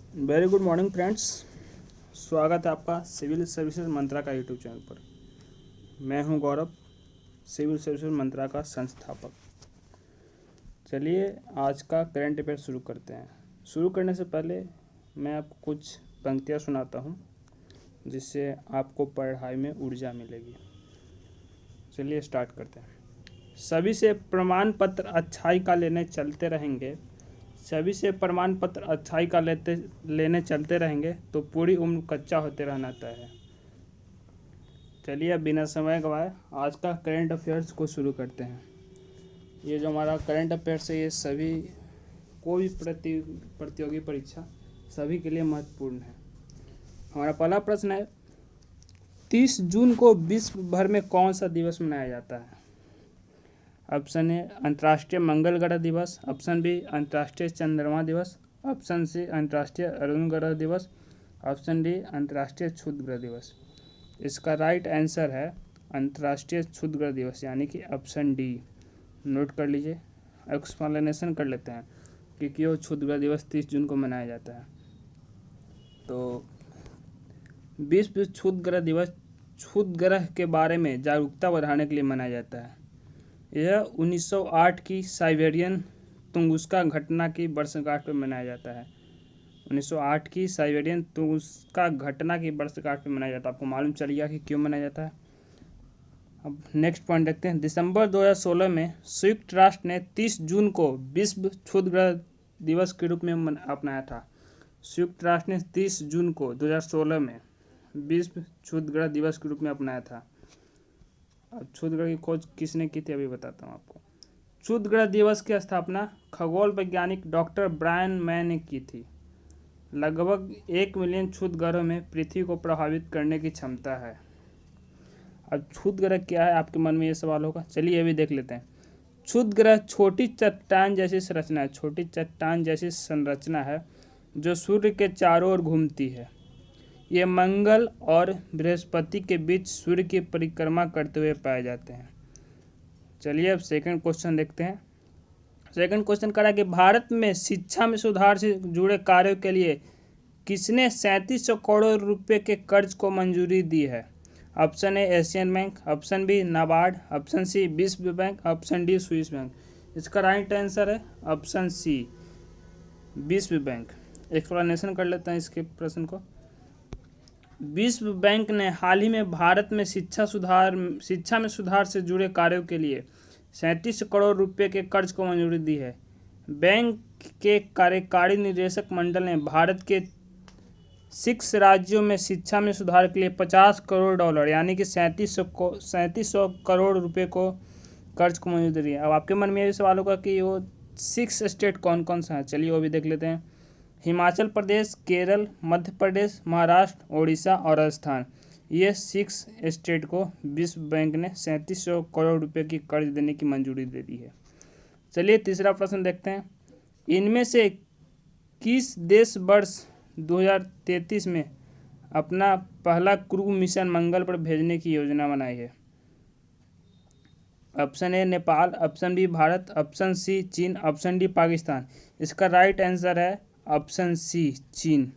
Very good morning friends. स्वागत है आपका सिविल सर्विसेज मंत्रा का यूट्यूब चैनल पर। मैं हूं गौरव, सिविल सर्विसेज मंत्रा का संस्थापक। चलिए आज का करंट अफेयर शुरू करते हैं। शुरू करने से पहले मैं आपको कुछ पंक्तियां सुनाता हूं, जिससे आपको पढ़ाई में ऊर्जा मिलेगी। चलिए स्टार्ट करते हैं। सभी से प्रमाण पत्र अच्छाई का लेने चलते रहेंगे, सभी से प्रमाण पत्र अच्छाई का लेने चलते रहेंगे तो पूरी उम्र कच्चा होते रहना तय है। चलिए अब बिना समय गवाए आज का करंट अफेयर्स को शुरू करते हैं। ये जो हमारा करंट अफेयर्स है, ये सभी कोई प्रतियोगी परीक्षा सभी के लिए महत्वपूर्ण है। हमारा पहला प्रश्न है, 30 जून को विश्व भर में कौन सा दिवस मनाया जाता है? ऑप्शन ए अंतर्राष्ट्रीय मंगल ग्रह दिवस, ऑप्शन बी अंतर्राष्ट्रीय चंद्रमा दिवस, ऑप्शन सी अंतर्राष्ट्रीय अरुण ग्रह दिवस, ऑप्शन डी अंतर्राष्ट्रीय क्षुद्र ग्रह दिवस। इसका राइट आंसर है अंतर्राष्ट्रीय क्षुद्र ग्रह दिवस, यानी कि ऑप्शन डी। नोट कर लीजिए, एक्सप्लेनेशन कर लेते हैं कि क्यों क्षुद्र ग्रह दिवस 30 जून को मनाया जाता है। तो विश्व क्षुद्र ग्रह दिवस क्षुद्र ग्रह के बारे में जागरूकता बढ़ाने के लिए मनाया जाता है। यह 1908 की साइबेरियन तुंगुस्का घटना की वर्षगांठ पर मनाया जाता है। 1908 की साइबेरियन तुंगुस्का घटना की वर्षगांठ पर मनाया जाता है। आपको मालूम चल गया कि क्यों मनाया जाता है। अब नेक्स्ट पॉइंट देखते हैं। दिसंबर 2016 में संयुक्त राष्ट्र ने 30 जून को विश्व क्षुद्र ग्रह दिवस के रूप में अपनाया था। संयुक्त राष्ट्र ने 30 जून को 2016 में विश्व क्षुद्र ग्रह दिवस के रूप में अपनाया था। अब क्षुद्र ग्रह की खोज किसने की थी अभी बताता हूँ आपको। क्षुद्र ग्रह दिवस की स्थापना खगोल वैज्ञानिक डॉक्टर ब्रायन मै ने की थी। लगभग 1 मिलियन क्षुद्र ग्रहों में पृथ्वी को प्रभावित करने की क्षमता है। अब क्षुद्र ग्रह क्या है, आपके मन में ये सवाल होगा। चलिए ये भी देख लेते हैं। क्षुद्र ग्रह छोटी चट्टान जैसी संरचना है, छोटी चट्टान जैसी संरचना है जो सूर्य के चारों ओर घूमती है। ये मंगल और बृहस्पति के बीच सूर्य की परिक्रमा करते हुए पाए जाते हैं। चलिए अब सेकंड क्वेश्चन देखते हैं। सेकंड क्वेश्चन कह रहा है कि भारत में शिक्षा में सुधार से जुड़े कार्यों के लिए किसने 3700 करोड़ रुपए के कर्ज को मंजूरी दी है? Option A Asian bank, option B NABARD, option C विश्व bank, option D Swiss bank. इसका राइट आंसर है ऑप्शन सी विश्व बैंक। एक्सप्लेनेशन कर लेते हैं इसके प्रश्न को। विश्व बैंक ने हाल ही में भारत में शिक्षा में सुधार से जुड़े कार्यों के लिए 37 करोड़ रुपए के कर्ज को मंजूरी दी है। बैंक के कार्यकारी निदेशक मंडल ने भारत के 6 राज्यों में शिक्षा में सुधार के लिए 50 करोड़ डॉलर यानी कि 3700 करोड़ रुपए को कर्ज को मंजूरी दी है। अब आपके मन में ये सवाल होगा कि वो 6 स्टेट कौन कौन सा है। चलिए वो भी देख लेते हैं। हिमाचल प्रदेश, केरल, मध्य प्रदेश, महाराष्ट्र, उड़ीसा और राजस्थान, ये 6 स्टेट को विश्व बैंक ने 3700 करोड़ रुपए की कर्ज देने की मंजूरी दे दी है। चलिए तीसरा प्रश्न देखते हैं। इनमें से किस देश वर्ष 2033 में अपना पहला क्रू मिशन मंगल पर भेजने की योजना बनाई है? Option a Nepal, option b Bharat, option c चीन, ऑप्शन डी पाकिस्तान। इसका राइट आंसर है ऑप्शन सी चीन।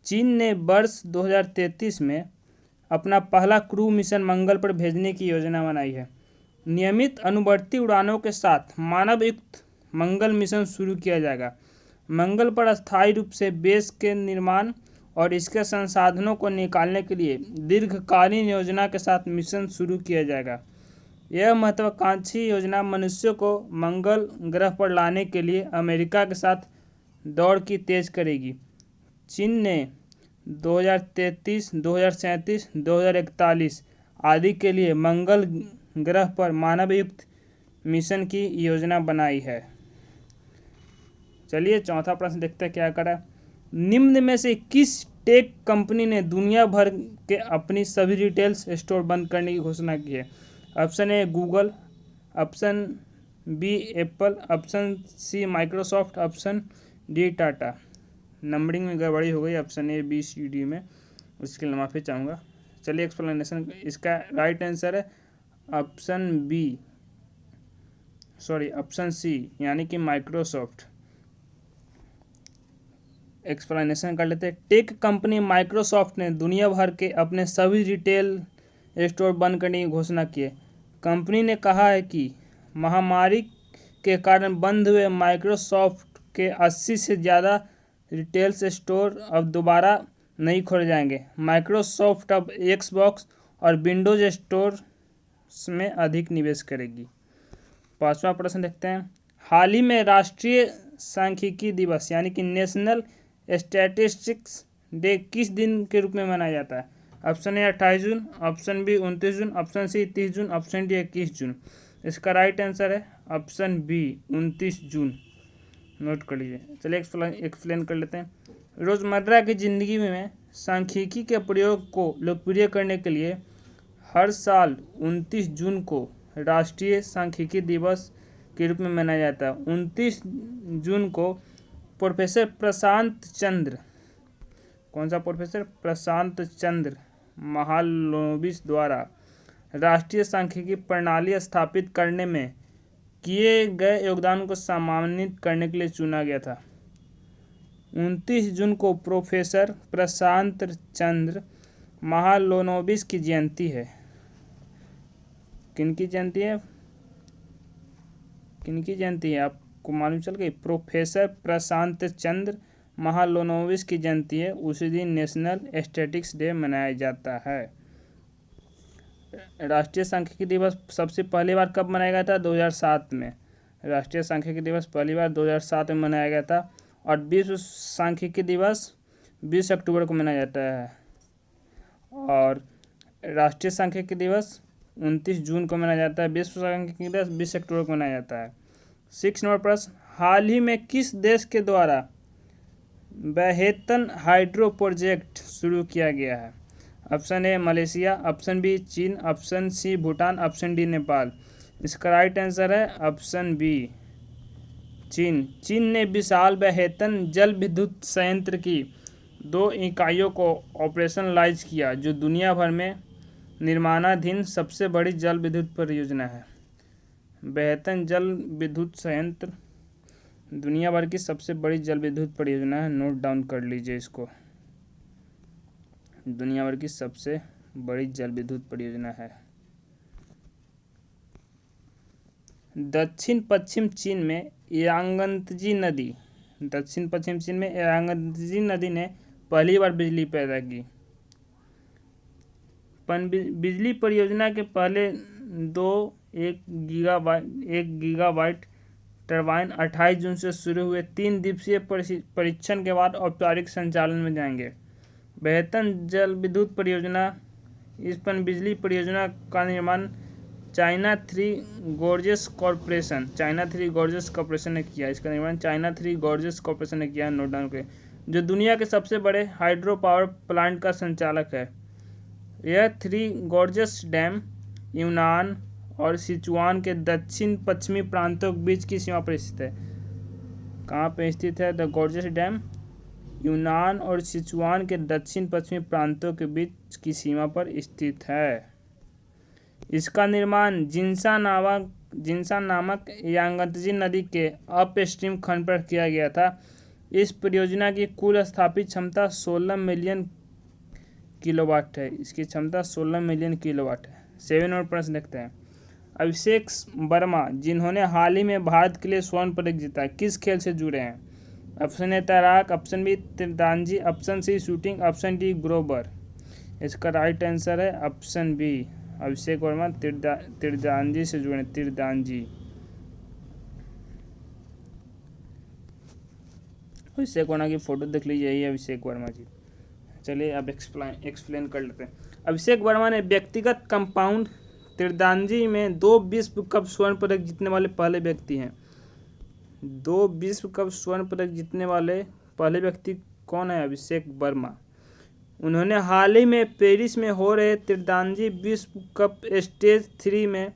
चीन ने वर्ष 2033 में अपना पहला क्रू मिशन मंगल पर भेजने की योजना बनाई है। नियमित अनुवर्ती उड़ानों के साथ मानवयुक्त मंगल मिशन शुरू किया जाएगा। मंगल पर अस्थायी रूप से बेस के निर्माण और इसके संसाधनों को निकालने के लिए दीर्घकालीन योजना के साथ मिशन शुरू किया जाएगा। यह महत्वाकांक्षी योजना मनुष्य को मंगल ग्रह पर लाने के लिए अमेरिका के साथ दौड़ की तेज करेगी। चीन ने 2033, 2037, 2041 आदि के लिए मंगल ग्रह पर मानवयुक्त मिशन की योजना बनाई है। चलिए चौथा प्रश्न देखते हैं क्या करा। निम्न में से किस टेक कंपनी ने दुनिया भर के अपनी सभी रिटेल स्टोर बंद करने की घोषणा की है? Option a Google, option b Apple, option c Microsoft, option d Tata. Numbering में गड़बड़ी हो गई option a b c d में, उसके लिए माफ़ी चाहूँगा। चलिए एक्सप्लेनेशन, इसका राइट आंसर है option b, sorry option c यानी कि माइक्रोसॉफ्ट। एक्सप्लेनेशन कर लेते हैं। टेक कंपनी माइक्रोसॉफ्ट ने दुनिया भर के अपने सभी रिटेल स्टोर बंद करने की घोषणा की है। कंपनी ने कहा है कि महामारी के कारण बंद हुए माइक्रोसॉफ्ट के 80 से ज़्यादा रिटेल स्टोर अब दोबारा नहीं खोले जाएंगे। माइक्रोसॉफ्ट अब एक्सबॉक्स और विंडोज स्टोर में अधिक निवेश करेगी। पांचवा प्रश्न देखते हैं। हाल ही में राष्ट्रीय सांख्यिकी दिवस यानी कि नेशनल स्टैटिस्टिक्स डे किस दिन के रूप में मनाया जाता है? ऑप्शन ए 28 जून, ऑप्शन बी 29 जून, ऑप्शन सी 30 जून, ऑप्शन डी 21 जून। इसका राइट आंसर है ऑप्शन बी 29 जून। नोट कर लीजिए। चलिए एक्सप्लेन कर लेते हैं। रोज़मर्रा की ज़िंदगी में सांख्यिकी के प्रयोग को लोकप्रिय करने के लिए हर साल 29 जून को राष्ट्रीय सांख्यिकी दिवस के रूप में मनाया जाता है। 29 जून को प्रोफेसर प्रशांत चंद्र, कौन सा प्रोफेसर? प्रशांत चंद्र महालनोबिस द्वारा राष्ट्रीय सांख्यिकी प्रणाली स्थापित करने में किए गए योगदान को सम्मानित करने के लिए चुना गया था। 29 जून को प्रोफेसर प्रशांत चंद्र महालनोबिस की जयंती है। किनकी जयंती है? किनकी जयंती है आपको मालूम चल गई? प्रोफेसर प्रशांत चंद्र महालनोबिस की जयंती है। उसी दिन नेशनल स्टैटिस्टिक्स डे मनाया जाता है। राष्ट्रीय सांख्यिकी दिवस सबसे पहली बार कब मनाया गया था? 2007 में। राष्ट्रीय सांख्यिकी दिवस पहली बार 2007 में मनाया गया था। और विश्व सांख्यिकी दिवस 20 अक्टूबर को मनाया जाता है। और राष्ट्रीय सांख्यिकी दिवस 29 जून को मनाया जाता है। विश्व सांख्यिकी दिवस 20 अक्टूबर को मनाया जाता है। 6 नंबर प्रश्न। हाल ही में किस देश के द्वारा मैनहट्टन हाइड्रो प्रोजेक्ट शुरू किया गया है? Option A Malaysia, option B चीन, option C Bhutan, option D Nepal. इसका राइट आंसर है ऑप्शन बी चीन। चीन ने विशाल मैनहट्टन जल विद्युत संयंत्र की 2 इकाइयों को ऑपरेशनलाइज किया, जो दुनिया भर में निर्माणाधीन सबसे बड़ी जल विद्युत परियोजना है। मैनहट्टन जल विद्युत संयंत्र दुनिया भर की सबसे बड़ी जल विद्युत परियोजना है। नोट डाउन कर लीजिए इसको। दुनिया भर की सबसे बड़ी जल विद्युत परियोजना है। दक्षिण पश्चिम चीन में यांगत्जे नदी ने पहली बार बिजली पैदा की। बिजली परियोजना के पहले 1 गीगावाट टरबाइन 28 जून से शुरू हुए 3 दिवसीय परीक्षण के बाद औपचारिक संचालन में जाएंगे। मैनहट्टन जल विद्युत परियोजना, इस पनबिजली परियोजना का निर्माण चाइना थ्री गॉर्जेस कॉरपोरेशन ने किया। इसका निर्माण चाइना थ्री गॉर्जेस कॉरपोरेशन ने किया। नोट डाउन करें। जो दुनिया के सबसे बड़े हाइड्रो पावर प्लांट का संचालक है। यह 3 गॉर्जेस डैम यूनान और सिचुआन के दक्षिण पश्चिमी प्रांतों के बीच की सीमा पर स्थित है। कहाँ पे स्थित है? द गॉर्जेस डैम यूनान और सिचुआन के दक्षिण पश्चिमी प्रांतों के बीच की सीमा पर स्थित है। इसका निर्माण जिनसा नामक यांगत्जे नदी के अपस्ट्रीम खंड पर किया गया था। इस परियोजना की कुल स्थापित क्षमता 16 मिलियन किलोवाट है। इसकी क्षमता 16 मिलियन किलोवाट है। 7 और प्रश्न देखते हैं। अभिषेक वर्मा, जिन्होंने हाल ही में भारत के लिए स्वर्ण पदक जीता, किस खेल से जुड़े हैं? ऑप्शन ए तैराक, ऑप्शन बी तीरंदाजी, option c shooting, option d ग्रोवर। इसका राइट आंसर है ऑप्शन बी। अभिषेक वर्मा तीरंदाजी से जुड़े। तीरंदाजी। अभिषेक वर्मा की फोटो देख लीजिए, यही अभिषेक वर्मा जी। चलिए अब एक्सप्लेन कर लेते हैं। अभिषेक वर्मा ने व्यक्तिगत कंपाउंड तीरंदाजी में 2 विश्व कप स्वर्ण पदक जीतने वाले पहले व्यक्ति हैं। 2 विश्व कप स्वर्ण पदक जीतने वाले पहले व्यक्ति कौन है? अभिषेक वर्मा। उन्होंने हाल ही में पेरिस में हो रहे तीरंदाजी विश्व कप स्टेज 3 में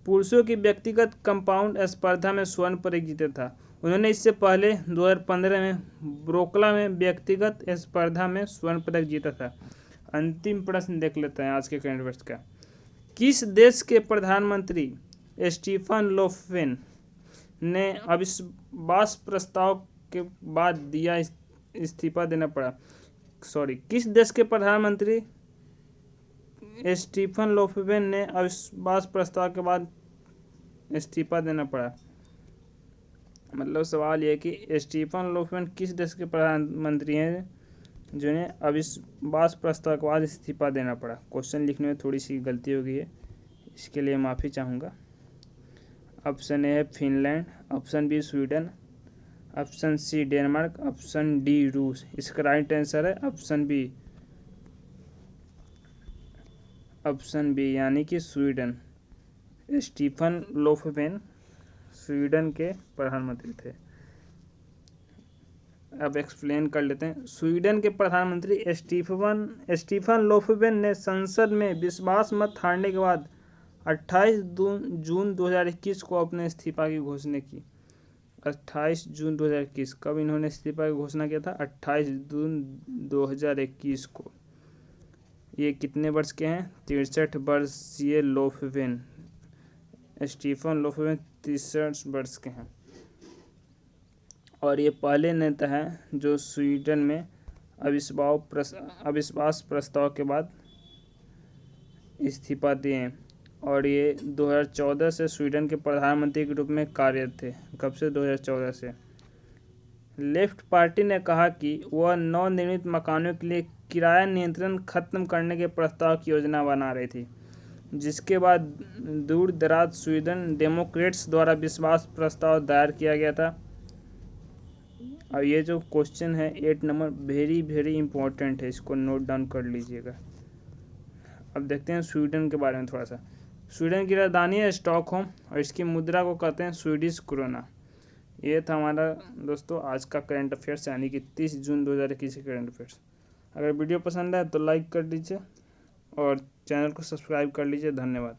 पुरुषों की व्यक्तिगत कंपाउंड स्पर्धा में स्वर्ण पदक जीता था। उन्होंने इससे पहले 2015 में ब्रोकला में व्यक्तिगत स्पर्धा में स्वर्ण पदक जीता था। अंतिम प्रश्न देख लेते हैं आज के करंट अफेयर्स का। किस देश के प्रधानमंत्री स्टीफन लोफवेन ने अविश्वास प्रस्ताव के बाद दिया इस्तीफा देना पड़ा, किस देश के प्रधानमंत्री स्टीफन लोफवेन ने अविश्वास प्रस्ताव के बाद इस्तीफा देना पड़ा? मतलब सवाल यह है कि स्टीफन लोफवेन किस देश के प्रधानमंत्री हैं जिन्हें अविश्वास प्रस्ताव के बाद इस्तीफा देना पड़ा? क्वेश्चन लिखने में थोड़ी सी गलती हो गई है, इसके लिए माफ़ी चाहूँगा। ऑप्शन ए है Finland, option b Sweden, option c Denmark, option d रूस। इसका राइट आंसर है ऑप्शन बी यानी कि स्वीडन। स्टीफन लोफवेन स्वीडन के प्रधानमंत्री थे। अब एक्सप्लेन कर लेते हैं। स्वीडन के प्रधानमंत्री स्टीफन लोफवेन ने संसद में विश्वास मत हारने के बाद 28 जून 2021 को अपने इस्तीफा की घोषणा की। 28 जून 2021 कब इन्होंने इस्तीफा की घोषणा किया था? 28 जून 2021 को। ये कितने वर्ष के हैं? 63 वर्षीय लोफवेन, स्टीफन लोफवेन 63 वर्ष के हैं और ये पहले नेता हैं जो स्वीडन में अविश्वास प्रस्ताव के बाद इस्तीफा दिए हैं और ये 2014 से स्वीडन के प्रधानमंत्री के रूप में कार्यरत थे। कब से? 2014 से। लेफ्ट पार्टी ने कहा कि वह नवनिर्मित मकानों के लिए किराया नियंत्रण खत्म करने के प्रस्ताव की योजना बना रही थी, जिसके बाद दूर दराज स्वीडन डेमोक्रेट्स द्वारा विश्वास प्रस्ताव दायर किया गया था। और ये जो क्वेश्चन है 8 नंबर वेरी वेरी इंपॉर्टेंट है, इसको नोट डाउन कर लीजिएगा। अब देखते हैं स्वीडन के बारे में थोड़ा सा। स्वीडन की राजधानी है स्टॉकहोम और इसकी मुद्रा को कहते हैं स्वीडिश क्रोना। ये था हमारा दोस्तों आज का करंट अफेयर्स, यानी कि 30 जून 2021 के करंट अफेयर्स। अगर वीडियो पसंद आए तो लाइक कर दीजिए और चैनल को सब्सक्राइब कर लीजिए। धन्यवाद।